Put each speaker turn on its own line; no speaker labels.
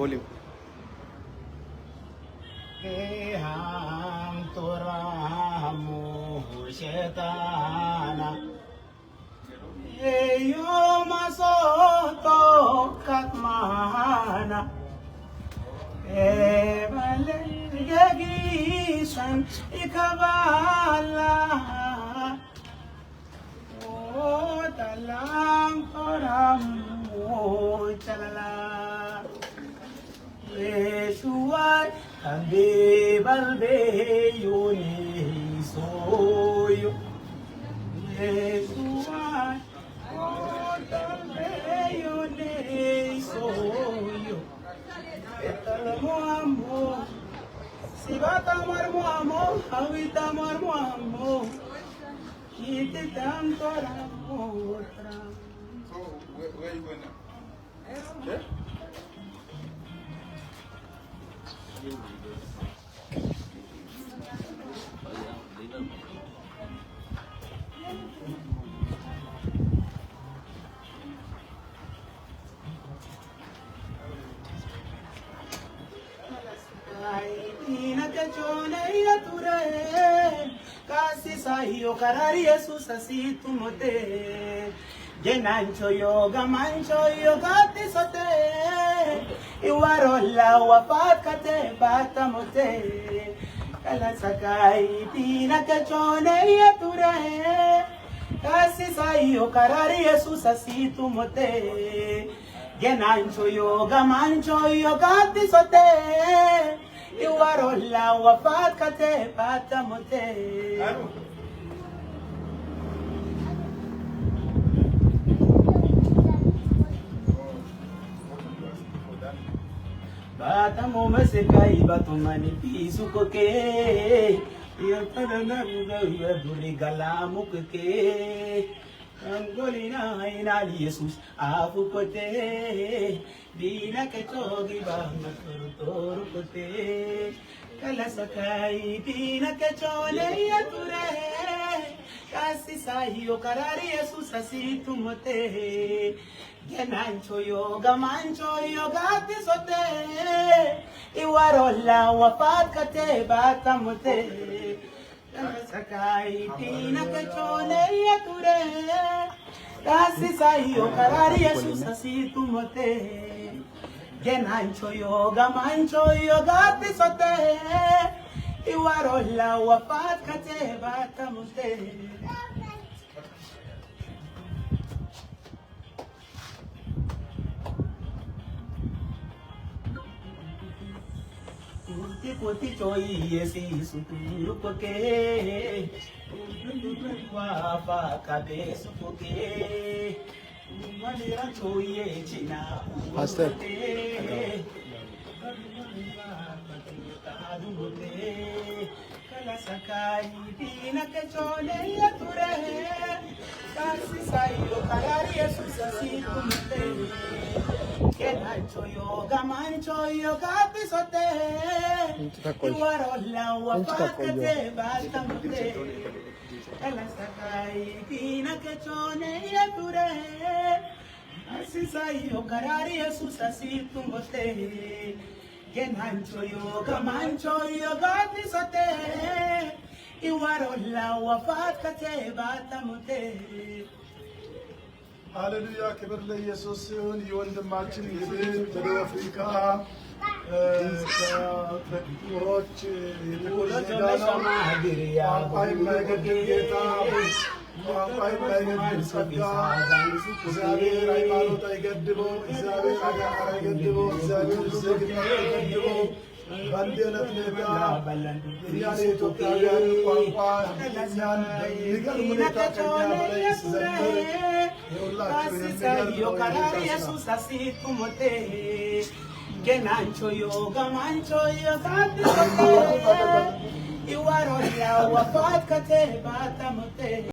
volume.
Ham toramu shetana yo masoto katmana bale yagisan ikabala o talam toramu chalala Yesuai Ande balbe yone soyo Yesuai balbe yone soyo Etalamo amo Sibata marmo amo Havita marmo amo Kite tanto ramo
So where you going now? Okay.
Sahiyo karari Jesus asi tumote Genancho yoga mancho yoga tisote Iwarola wafat kate bata mote Kala sakai tina kachone yature Kasi sahiyo karari Jesus asi tumote Genancho yoga mancho yoga tisote Iwarola wafat kate bata mote Bata mo masekai batumani pisu koke Yatana muga yaduri galamu koke Angolina inali Jesus afu kote Dina kechogi banga toru kote Kala sakai dina kechole yature Kasi sahiyo karari Jesus asi tumote Genancho yoga mancho yoga tisote Iwarola wafat kate bata mote Sakai tina kechole yature Kasi sahiyo karari Jesus asi tumote Genancho yoga mancho yoga tisote Iwarola wafat kate bata mote Poti choi yesi suturu koke Wafa kabe sukoke Manira choi ye china
Pastor.
Kala sakai dina kechole yature Kasi sayo karari Jesus asi kumte Genancho yoga mancho yoga tisote Iwarola wafat kate bata mote Kala sakai dina kechole yature Kasi sayo karari Jesus asi kumte Genancho yoga mancho yoga tisote Iwarola wafat kate bata mote
ሃሌሉያ ክብር ለኢየሱስ ይሁን። የወንድማችን እንግዲህ በደቡብ አፍሪካ ከጥቁሮች ቋንቋ የማይገድብ ጌታ ቋንቋ የማይገድብ ጸጋ እግዚአብሔር ሃይማኖት አይገድበው፣ እግዚአብሔር አገር አይገድበው፣ እግዚአብሔር ዜግነት አይገድበው። በአንድ አይነት ሁኔታ እኛን የኢትዮጵያውያን ቋንቋ እኛን በሚገርም ሁኔታ ከኛ በላይ ሲዘምር
Genancho yoga mancho yoga tisote Iwarola wafat kate bata mote